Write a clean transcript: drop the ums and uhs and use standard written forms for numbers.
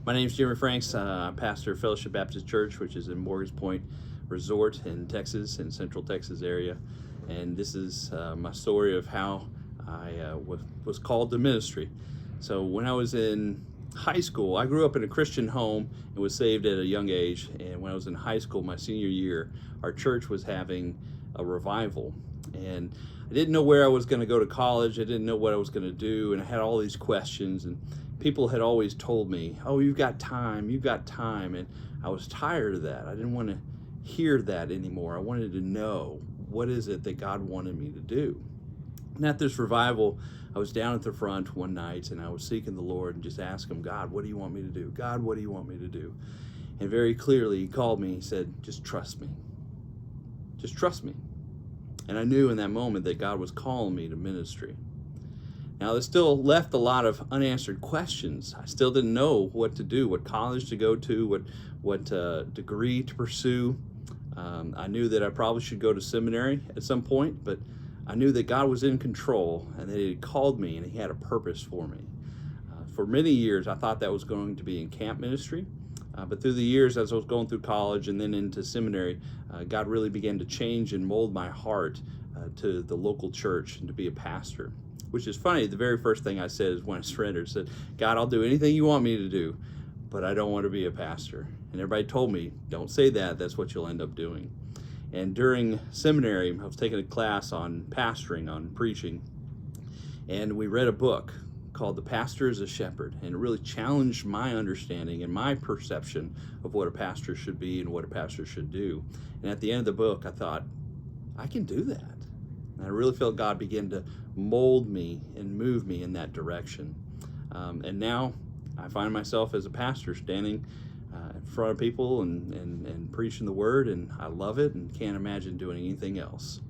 My name is Jimmy Franks. I'm pastor of Fellowship Baptist Church, which is in Morgan's Point Resort in Texas, in Central Texas area. And this is my story of how I was called to ministry. So when I was in high school, I grew up in a Christian home and was saved at a young age. And when I was in high school, my senior year, our church was having a revival. And I didn't know where I was going to go to college. I didn't know what I was going to do. And I had all these questions. And people had always told me, oh, you've got time, you've got time. And I was tired of that. I didn't want to hear that anymore. I wanted to know, what is it that God wanted me to do? And at this revival, I was down at the front one night and I was seeking the Lord and just asking him, God, what do you want me to do? God, what do you want me to do? And very clearly he called me. He said, just trust me. Just trust me. And I knew in that moment that God was calling me to ministry. Now, this still left a lot of unanswered questions. I still didn't know what to do, what college to go to, what degree to pursue. I knew that I probably should go to seminary at some point, but I knew that God was in control and that he had called me and he had a purpose for me. For many years, I thought that was going to be in camp ministry. But through the years, as I was going through college and then into seminary, God really began to change and mold my heart to the local church and to be a pastor. Which is funny, the very first thing I said is when I surrendered, I said, God, I'll do anything you want me to do, but I don't want to be a pastor. And everybody told me, don't say that, that's what you'll end up doing. And during seminary, I was taking a class on pastoring, on preaching, and we read a book called The Pastor is a Shepherd, and it really challenged my understanding and my perception of what a pastor should be and what a pastor should do. And at the end of the book, I thought, I can do that. And I really felt God begin to mold me and move me in that direction. And now I find myself as a pastor standing in front of people and preaching the word, and I love it and can't imagine doing anything else.